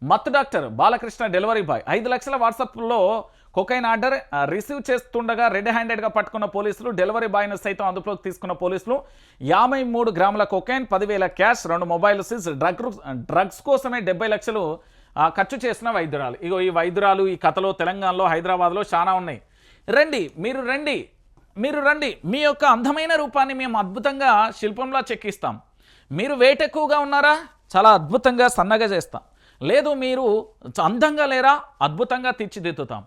మత్తు doctor Balakrishna delivery boy 5 లక్షల వాట్సాప్లో కొకైన్ ఆర్డర్ రిసీవ్ చేస్తుండగా రెడ్ హ్యాండెడ్గా పట్టుకున్న పోలీసులు, డెలివరీ బాయ్ను సైతం అదుపులోకి తీసుకున్న పోలీసులు 53 గ్రాముల cocaine, 10,000 cash, 2 mobile seize. Drugs కోసమే 70 లక్షలు ఖర్చు చేసిన వైద్యురాలు. ఇగో ఈ వైద్యురాలు ఈ కథలో తెలంగాణలో, హైదరాబాద్లో చాలా ఉన్నాయి. రండి, మీరు రండి, మీ యొక్క అందమైన రూపాన్ని మేము అద్భుతంగా శిల్పంలా చెక్కిస్తాం. మీరు వెయిట్ ఎక్కువగా ఉన్నారా, చాలా అద్భుతంగా సన్నగా చేస్తాం. లేదు మీరు అందంగా లేరా, అద్భుతంగా తీర్చిదిద్దుతాం.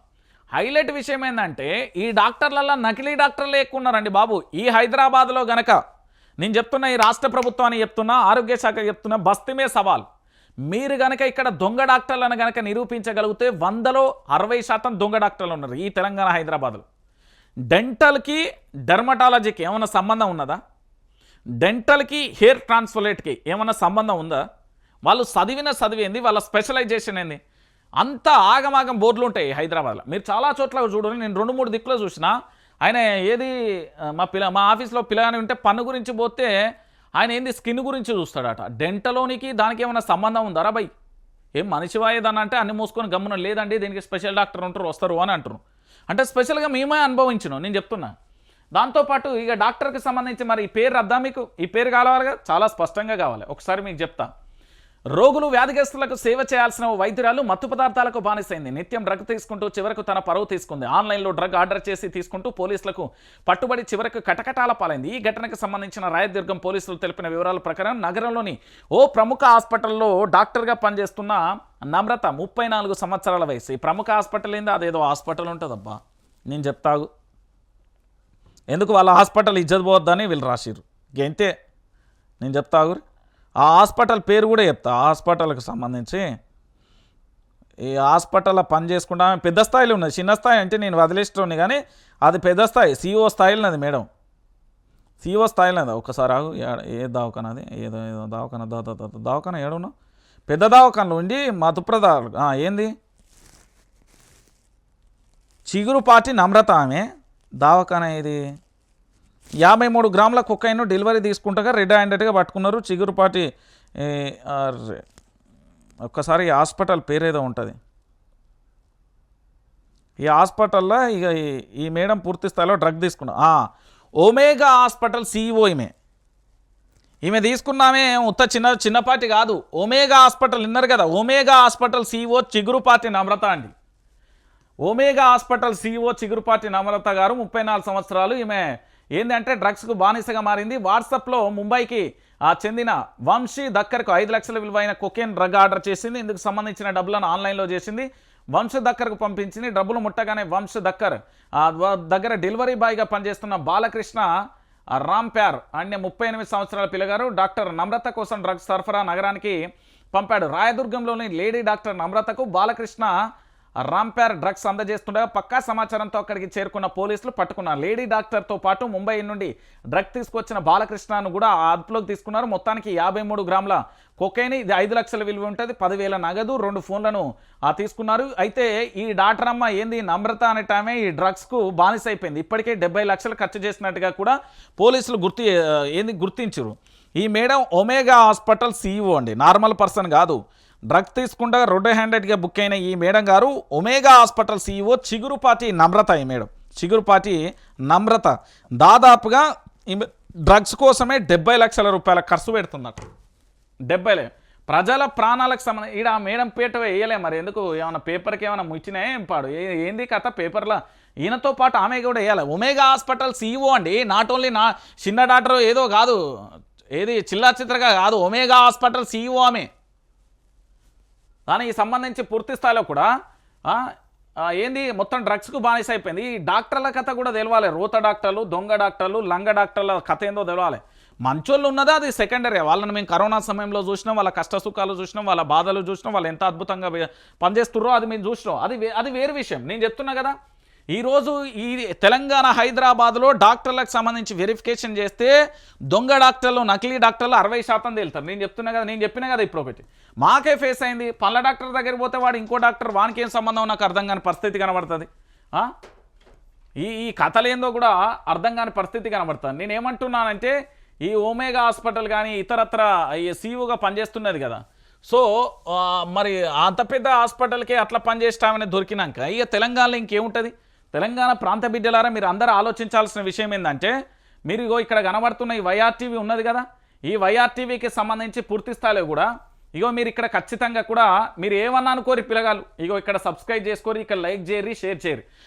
హైలైట్ విషయం ఏంటంటే ఈ డాక్టర్లలో నకిలీ డాక్టర్లు ఎక్కువ ఉన్నారండి బాబు. ఈ హైదరాబాద్లో గనక నేను చెప్తున్నా, ఈ రాష్ట్ర ప్రభుత్వాన్ని చెప్తున్నా, ఆరోగ్య శాఖ చెప్తున్నా, బస్తీమే సవాల్. మీరు గనక ఇక్కడ దొంగ డాక్టర్లను గనక నిరూపించగలిగితే 100లో 60% దొంగ డాక్టర్లు ఉన్నారు ఈ తెలంగాణ హైదరాబాద్లో. డెంటల్కి డెర్మటాలజీకి ఏమైనా సంబంధం ఉన్నదా? డెంటల్కి హెయిర్ ట్రాన్స్ప్లాంట్కి ఏమైనా సంబంధం ఉందా? వాళ్ళు చదివింది, వాళ్ళ స్పెషలైజేషన్ ఏంది? అంత ఆగమాగం బోర్డులు ఉంటాయి హైదరాబాద్లో. మీరు చాలా చోట్ల చూడండి, నేను 2-3 దిక్కులో చూసిన. ఆయన ఏది మా ఆఫీస్లో పిల్లగాని ఉంటే పన్ను గురించి పోతే ఆయన ఏంది స్కిన్ గురించి చూస్తాడట. డెంటలోనికి దానికి ఏమైనా సంబంధం ఉందారా బై? ఏం మనిషివాయేదని అంటే అన్ని మూసుకొని గమ్మున లేదండి దీనికి స్పెషల్ డాక్టర్ ఉంటారు వస్తారు అని అంటారు. అంటే స్పెషల్గా మేమే అనుభవించినాం నేను చెప్తున్నా. దాంతోపాటు ఇక డాక్టర్కి సంబంధించి మరి ఈ పేరు రద్దా, మీకు ఈ పేరు కావాలిగా, చాలా స్పష్టంగా కావాలి. ఒకసారి మీకు చెప్తా. రోగులు వ్యాధిగ్రస్తులకు సేవ చేయాల్సిన వైద్యురాలు మత్తు పదార్థాలకు బానిసైంది. నిత్యం డ్రగ్ తీసుకుంటూ చివరకు తన పరువు తీసుకుంది. ఆన్లైన్లో డ్రగ్ ఆర్డర్ చేసి తీసుకుంటూ పోలీసులకు పట్టుబడి చివరకు కటకటాల పాలైంది. ఈ ఘటనకు సంబంధించిన రాయదుర్గం పోలీసులు తెలిపిన వివరాల ప్రకారం నగరంలోని ఓ ప్రముఖ హాస్పిటల్లో డాక్టర్గా పనిచేస్తున్న నమ్రత, 34 సంవత్సరాల వయసు. ఈ ప్రముఖ హాస్పిటల్ ఏంది, అదేదో హాస్పిటల్ ఉంటుందబ్బా, నేను చెప్తాగు. ఎందుకు వాళ్ళ హాస్పిటల్ ఇజ్జత్ పోవద్దని వీళ్ళు రాసిర్రు. ఇంతే నేను చెప్తాగు. ఆ హాస్పిటల్ పేరు కూడా చెప్తా. ఆ హాస్పిటల్కి సంబంధించి ఈ హాస్పిటల్లో పని చేసుకుంటా పెద్ద స్థాయిలో ఉన్నది. చిన్న స్థాయి అంటే నేను వదిలేస్తుంది, కానీ అది పెద్ద స్థాయి, సిఓ స్థాయిలో అది మేడం, సిఓ స్థాయిలో అది. ఒకసారి ఆగు, ఏ దవాఖానది, ఏదో దవాఖాన ఏడున్నా, పెద్ద దవాఖానలో ఉండి మధుప్రద ఏంది చిగురుపాటి నమ్రత ఆమె దవాఖాన. ఇది 53 గ్రాముల కొకైన్ డెలివరీ తీసుకుంటగా రెడ్ హ్యాండెడ్గా పట్టుకున్నారు. చిగురుపాటి ఒక్కసారి హాస్పిటల్ పేరేదో ఉంటుంది. ఈ హాస్పిటల్లో ఇక ఈ మేడం పూర్తి స్థాయిలో డ్రగ్ తీసుకున్నా. ఒమేగా హాస్పిటల్ సిఇఓ ఈమె తీసుకున్నామే, ఉత్త చిన్నపాటి కాదు. ఒమేగా హాస్పిటల్ విన్నారు కదా, ఒమేగా హాస్పిటల్ సిఇఓ చిగురుపాటి నమ్రత అండి. ఒమేగా హాస్పిటల్ సిఇఓ చిగురుపాటి నమ్రత గారు 34 సంవత్సరాలు. ఈమె ఏంటంటే డ్రగ్స్కు బానిసగా మారింది. వాట్సాప్లో ముంబైకి చెందిన వంశీ దక్కర్కు 5 లక్షల విలువైన కొకేన్ డ్రగ్ ఆర్డర్ చేసింది. ఇందుకు సంబంధించిన డబ్బులను ఆన్లైన్లో చేసింది. వంశీ దక్కర్కు పంపించింది. డబ్బులు ముట్టగానే వంశీ దక్కర్ దగ్గర డెలివరీ బాయ్గా పనిచేస్తున్న బాలకృష్ణ రాంప్యార్ అనే 38 సంవత్సరాల పిల్లగారు డాక్టర్ నమ్రత కోసం డ్రగ్స్ సరఫరా నగరానికి పంపాడు. రాయదుర్గంలోని లేడీ డాక్టర్ నమ్రతకు బాలకృష్ణ రాంప్యార్ డ్రగ్స్ అందజేస్తుండగా పక్కా సమాచారంతో అక్కడికి చేరుకున్న పోలీసులు పట్టుకున్నారు. లేడీ డాక్టర్తో పాటు ముంబై నుండి డ్రగ్ తీసుకొచ్చిన బాలకృష్ణను కూడా అదుపులోకి తీసుకున్నారు. మొత్తానికి 53 గ్రాముల కొకైన్, ఇది 5 లక్షల విలువ ఉంటుంది, 10,000 నగదు, 2 ఫోన్లను తీసుకున్నారు. అయితే ఈ డాక్టర్ అమ్మ ఏంది నమ్రత అనేటామే ఈ డ్రగ్స్కు బానిస అయిపోయింది. ఇప్పటికే 70 లక్షలు ఖర్చు చేసినట్టుగా కూడా పోలీసులు గుర్తించారు. ఈ మేడం ఒమేగా హాస్పిటల్ సిఇఓ అండి, నార్మల్ పర్సన్ కాదు. డ్రగ్ తీసుకుంటా రెడ్ హ్యాండెడ్గా బుక్ అయిన ఈ మేడం గారు ఒమేగా హాస్పిటల్ సిఇఓ చిగురుపాటి నమ్రత. ఈ మేడం చిగురుపాటి నమ్రత దాదాపుగా డ్రగ్స్ కోసమే 70 లక్షల రూపాయల ఖర్చు పెడుతున్నారు. 70 ప్రజల ప్రాణాలకు సంబంధించి ఈడ మేడం పేట వేయలే. మరి ఎందుకు ఏమైనా పేపర్కి ఏమైనా ముచ్చినాయే ఏం పాడు, ఏంది కథ పేపర్లో ఈయనతో పాటు ఆమె కూడా వేయాలి. ఒమేగా హాస్పిటల్ సిఇఓ అండి, నాట్ ఓన్లీ చిన్న డాక్టర్ ఏదో కాదు, ఏది చిల్లా చిత్రగా కాదు, ఒమేగా హాస్పిటల్ సిఇఓ ఆమె. దానికి సంబంధించి పూర్తి స్థాయిలో కూడా ఏంది మొత్తం డ్రగ్స్కు బానిస అయిపోయింది. ఈ డాక్టర్ల కథ కూడా తెలవాలి. రోత డాక్టర్లు, దొంగ డాక్టర్లు, లంగ డాక్టర్ల కథ ఏందో తెలవాలి. మంచోళ్ళు ఉన్నదా అది సెకండరీ. వాళ్ళని మేము కరోనా సమయంలో చూసినాం, వాళ్ళ కష్ట సుఖాలు చూసినాం, వాళ్ళ బాధలు చూసినాం, వాళ్ళు ఎంత అద్భుతంగా పనిచేస్తున్నారో అది మేము చూసినాం. అది వేరే విషయం. నేను చెప్తున్నా కదా, ఈరోజు ఈ తెలంగాణ హైదరాబాద్లో డాక్టర్లకు సంబంధించి వెరిఫికేషన్ చేస్తే దొంగ డాక్టర్లు, నకిలీ డాక్టర్లు 60% తేలుతారు. నేను చెప్పినా కదా ఇప్పుడు ఒకటి మాకే ఫేస్ అయింది. పళ్ళ డాక్టర్ దగ్గరికి పోతే వాడు ఇంకో డాక్టర్, వానికి ఏం సంబంధం నాకు అర్థం కాని పరిస్థితి కనబడుతుంది. ఈ కథలేందో కూడా అర్థం కాని పరిస్థితి కనబడుతుంది. నేనేమంటున్నానంటే ఈ ఒమేగా హాస్పిటల్ కానీ ఇతరత్ర సిఇఓగా పనిచేస్తున్నది కదా, సో మరి అంత పెద్ద హాస్పిటల్కి అట్లా పనిచేస్తామని దొరికినాక ఇక తెలంగాణలో ఇంకేముంటుంది? తెలంగాణ ప్రాంత బిడ్డలారా మీరు అందరూ ఆలోచించాల్సిన విషయం ఏంటంటే, మీరు ఇగో ఇక్కడ కనబడుతున్న ఈ వైఆర్టీవీ ఉన్నది కదా, ఈ వైఆర్టీవీకి సంబంధించి పూర్తి స్థాయిలో కూడా ఇగో మీరు ఇక్కడ ఖచ్చితంగా కూడా మీరు ఏమన్నా అనుకోరి పిల్లగాలు, ఇగో ఇక్కడ సబ్స్క్రైబ్ చేసుకోరి, ఇక్కడ లైక్ చేయరి, షేర్ చేయరు.